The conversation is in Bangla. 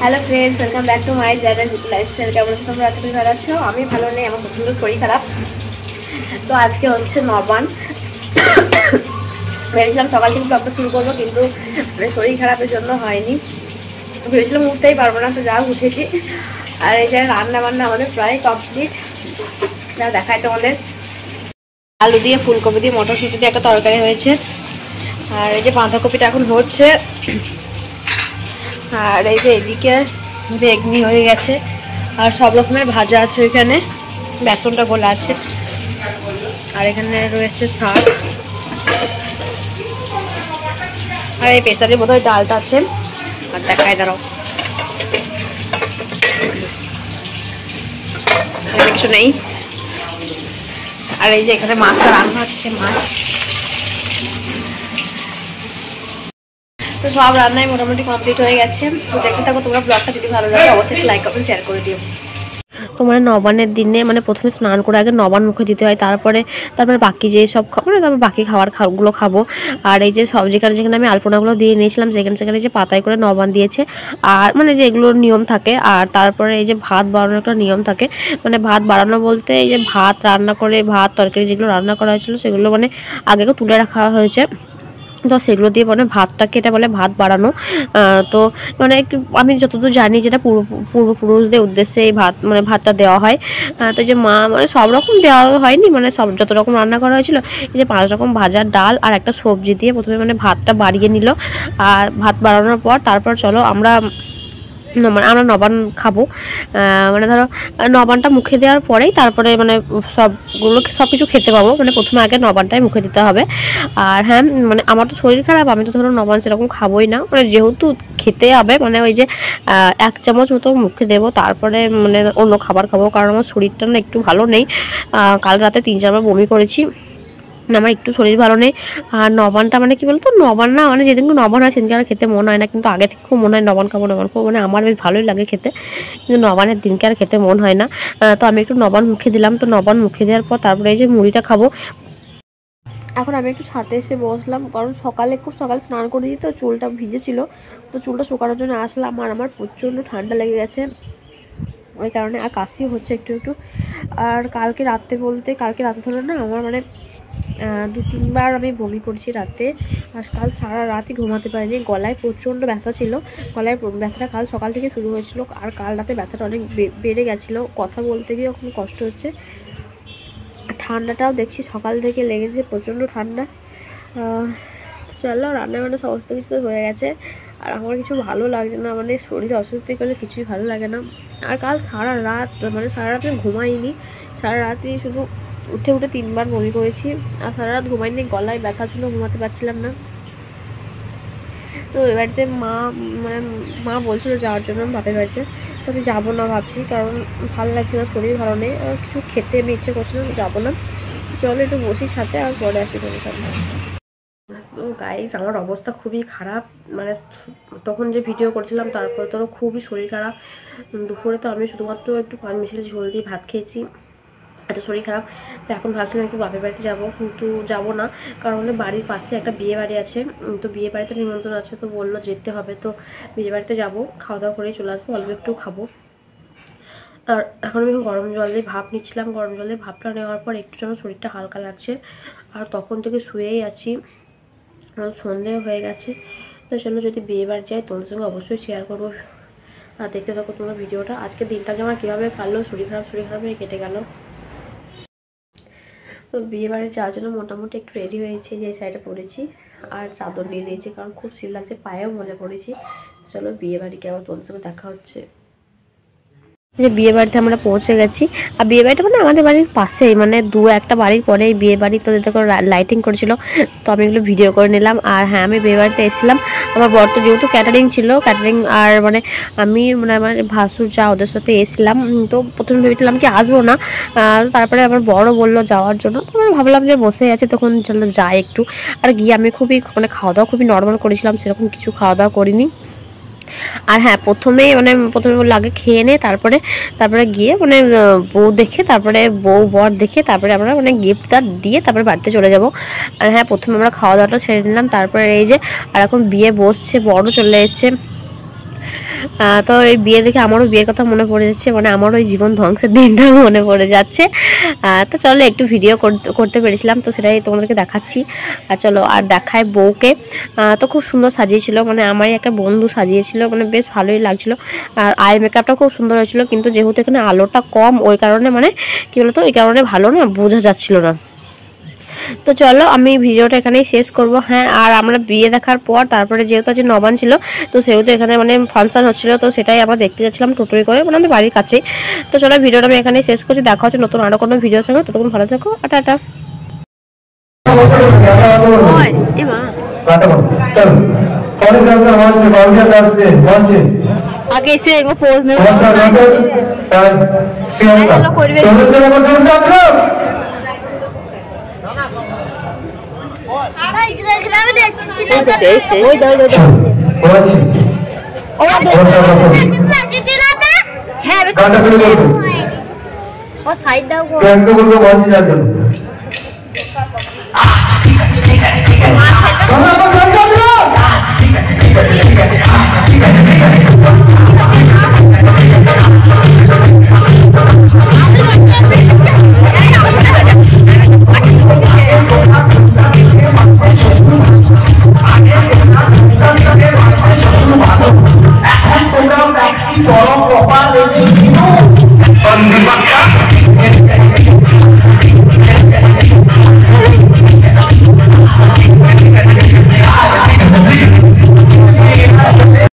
Hello friends, welcome back to my channel lifestyle. কেমন আছো তোমরা? আজকে ভালো আছো? আমি ভালো নেই, আমার প্রচণ্ড শরীর খারাপ। তো আজকে হচ্ছে নবান। ভেবেছিলাম সকাল থেকে ব্লগটা শুরু করবো, কিন্তু শরীর খারাপের জন্য হয়নি। ভেবেছিলাম উঠতেই পারবো না, তো যা উঠেছি। আর এই যে রান্না বান্না আমাদের প্রায় কমপ্লিট। যা দেখায় তোমাদের, আলু দিয়ে ফুলকপি দিয়ে মটরশুঁটি দিয়ে একটা তরকারি হয়েছে। আর এই যে বাঁধাকপিটা এখন হচ্ছে। আর এই যে এদিকে বেগনি হয়ে গেছে, আর সব রকমের ভাজা আছে। ওইখানে বেসনটা গোলা আছে, আর এখানে রয়েছে শাক, আর এই প্রেসারে বোধহয় ডালটা আছে। আর দেখায় দাঁড়াও, কিছু নেই। আর এই যে এখানে মাছটা রান্না হচ্ছে, মাছ। তো সব রান্নাই মোটামুটি কমপ্লিট হয়ে গেছে। তো দেখতে থাকো তোমরা ব্লগটা। যদি ভালো লাগে অবশ্যই লাইক কমেন্ট শেয়ার করে দিও। তো মানে নবান্নের দিনে মানে প্রথমে স্নান করে আগে নবান মুখে দিতে হয়, তারপরে বাকি যে সব মানে তারপর বাকি খাবারগুলো খাবো। আর এই যে সব যেখানে যেখানে আমি আলপনাগুলো দিয়ে নিয়েছিলাম, যেখানে সেখানে যে পাতায় করে নবান দিয়েছে, আর মানে যে এগুলোর নিয়ম থাকে। আর তারপরে এই যে ভাত বাড়ানোর একটা নিয়ম থাকে, মানে ভাত বাড়ানো বলতে এই যে ভাত রান্না করে, ভাত তরকারি যেগুলো রান্না করা হয়েছিল সেগুলো মানে আগে তুলে রাখা হয়েছে। তো সেগুলো দিয়ে মানে ভাতটাকে এটা বলে ভাত বাড়ানো। তো মানে আমি যতদূর জানি যেটা পূর্বপুরুষদের উদ্দেশ্যে এই ভাতটা দেওয়া হয়। তো যে মা মানে সব রকম দেওয়া হয়নি, মানে সব যত রকম রান্না করা হয়েছিল, এই যে 5 রকম ভাজা, ডাল আর একটা সবজি দিয়ে প্রথমে মানে ভাতটা বাড়িয়ে নিল। আর ভাত বাড়ানোর পর তারপর চলো আমরা নবান খাবো। মানে ধরো নবানটা মুখে দেওয়ার পরেই তারপরে মানে সব কিছু খেতে পাবো। মানে প্রথমে আগে নবানটাই মুখে দিতে হবে। আর হ্যাঁ, মানে আমার তো শরীর খারাপ, আমি তো ধরো নবান সেরকম খাবোই না। মানে যেহেতু খেতে হবে, মানে ওই যে 1 চামচ মতো মুখে দেবো, তারপরে মানে অন্য খাবার খাবো। কারণ আমার শরীরটা না একটু ভালো নেই। কাল রাতে 3-4 বার বমি করেছি, আমার একটু শরীর ভালো নেই। আর নবানটা মানে কি বলতো, নবান না মানে যেদিন নবান হয় সেদিনকে আর খেতে মন হয় না, কিন্তু আগে থেকে খুব মনে হয় নবান খাবো। মানে আমার বেশ ভালোই লাগে খেতে, কিন্তু নবানের দিনকে আর খেতে মন হয় না। তো আমি একটু নবান মুখে দিলাম। তো নবান মুখে দেওয়ার পর তারপরে এই যে মুড়িটা খাবো। এখন আমি একটু ছাদে এসে বসলাম, কারণ খুব সকালে স্নান করেছি, তো চুলটা ভিজেছিল। তো চুলটা শুকানোর জন্য আসলাম। আর আমার প্রচণ্ড ঠান্ডা লেগে গেছে, ওই কারণে আর কাশিও হচ্ছে একটু একটু। আর কালকে রাতে ধরে না আমার মানে 2-3 বার আমি বমি করছি রাতে। আর কাল সারা রাতই ঘুমাতে পারিনি, গলায় প্রচণ্ড ব্যথা ছিল। গলায় ব্যথাটা কাল সকাল থেকে শুরু হয়েছিল, আর কাল রাতে ব্যথাটা অনেক বেড়ে গেছিলো। কথা বলতে গিয়েও খুব কষ্ট হচ্ছে। ঠান্ডাটাও দেখছি সকাল থেকে লেগেছে, প্রচণ্ড ঠান্ডা। চলো, রান্নাবান্না সমস্ত কিছু হয়ে গেছে। আর আমার কিছু ভালো লাগছে না, মানে শরীর অসুস্থ করলে কিছুই ভালো লাগে না। আর কাল সারা রাত আমি ঘুমাইনি। সারা রাতই শুধু উঠে 3 বার বমি করেছি। আর সারা রাত ঘুমাইনি, গলায় ব্যথার জন্য ঘুমাতে পারছিলাম না। তো এ বাড়িতে মা বলছিল যাওয়ার জন্য বাপের বাড়িতে। তো আমি যাবো না ভাবছি, কারণ ভালো লাগছে না, শরীর ভালো নেই। আর কিছু খেতে আমি ইচ্ছে করছিলাম, যাবো না। চলো একটু বসি সাথে, আর পরে আসি তোমার সাথে। গাইস, আমার অবস্থা খুবই খারাপ। মানে তখন যে ভিডিও করছিলাম তারপরে তো খুবই শরীর খারাপ। দুপুরে তো আমি শুধুমাত্র একটু পান মিশালি ঝোল দিয়ে ভাত খেয়েছি, এত শরীর খারাপ। তো এখন ভাবছিলাম একটু বাপের বাড়িতে যাবো, কিন্তু যাবো না, কারণ আমাদের বাড়ির পাশে একটা বিয়ে বাড়ি আছে। তো বিয়ে বাড়িতে নিমন্ত্রণ আছে, তো বললো যেতে হবে। তো বিয়ে বাড়িতে যাবো, খাওয়া দাওয়া করেই চলে আসবো, অল্প একটু খাবো। আর এখন আমি গরম জল দিয়ে ভাপ নিচ্ছিলাম। গরম জল দিয়ে ভাপটা নেওয়ার পর একটু যেন শরীরটা হালকা লাগছে। আর তখন থেকে শুয়েই আছি, সন্ধে হয়ে গেছে। তো চলো, যদি বিয়ে বাড়ি যাই তোমাদের সঙ্গে অবশ্যই শেয়ার করবো। আর দেখতে থাকো তোমরা ভিডিওটা। আজকে দিনটা যে আমার কীভাবে কাটলো, শরীর খারাপে কেটে গেল। তো বিয়ে বাড়ি যাওয়ার জন্য মোটামুটি একটু রেডি হয়েছি, যে শাড়িটা পরেছি আর চাদর নিয়ে নিয়েছি, কারণ খুব শীত লাগছে, পায়েও মজা পড়েছি। চলো বিয়ে বাড়িকে আবার তোমাদের সঙ্গে দেখা হচ্ছে। যে বিয়ে বাড়িতে আমরা পৌঁছে গেছি। আর বিয়ে বাড়িটা মানে আমাদের বাড়ির পাশেই, মানে 2-1টা বাড়ির পরেই বিয়ে বাড়ি। তো দেখো লাইটিং করেছিল, তো আমি এগুলো ভিডিও করে নিলাম। আর হ্যাঁ, আমি বিয়ে বাড়িতে এসেছিলাম। আমার বর তো যেহেতু ক্যাটারিং ছিল, আর মানে আমি আমার ভাসুর যা ওদের সাথে এসেছিলাম। তো প্রথমে ভেবেছিলাম কি আসবো না, তারপরে আমার বড়ও বললো যাওয়ার জন্য। তো আমি ভাবলাম যে বসে আছে, তখন চলো যাই একটু। আর গিয়ে আমি খুবই খাওয়া দাওয়া খুবই নর্মাল করেছিলাম, সেরকম কিছু খাওয়া দাওয়া করিনি। আর হ্যাঁ, প্রথমে বললো আগে খেয়ে নে, তারপরে গিয়ে বউ বর দেখে তারপরে আমরা গিফটটা দিয়ে তারপরে বাড়িতে চলে যাব। আর হ্যাঁ, প্রথমে আমরা খাওয়া দাওয়াটা ছেড়ে নিলাম। তারপরে এই যে আর এখন বিয়ে বসছে, বড় চলে এসছে। তো এই বিয়ে দেখে আমারও বিয়ের কথা মনে পড়ে যাচ্ছে, মানে আমারও ওই জীবন ধ্বংসের দিনটা মনে পড়ে যাচ্ছে। তো চলো একটু ভিডিও করতে পেরেছিলাম, তো সেটাই তোমাদেরকে দেখাচ্ছি। আর চলো আর দেখায় বউকে। তো খুব সুন্দর সাজিয়েছিল, মানে আমারই একটা বন্ধু সাজিয়েছিল, মানে বেশ ভালোই লাগছিল। আর আই মেকআপটা খুব সুন্দর হয়েছিল, কিন্তু যেহেতু এখানে আলোটা কম ওই কারণে মানে কী বলতো এই কারণে ভালো না বোঝা যাচ্ছিল না। তো চলো আমি ভিডিওটা এখানেই শেষ করব। হ্যাঁ, আর আমরা বিয়ে দেখার পর তারপরে যেহেতু আজ নবান ছিল, তো সেহেতু এখানে মানে ফাংশন হচ্ছিল, তো সেটাই আমরা দেখতে যাচ্ছিলাম টোটোয় করে, মানে আমাদের বাড়ির কাছেই। তো চলো ভিডিওটা আমি এখানেই শেষ করছি, দেখা হচ্ছে নতুন আরও কোনো ভিডিওর সঙ্গে, ততক্ষণ ভালো থেকো, টাটা। আগে এসে পোজ নেব ও সাইড দাও।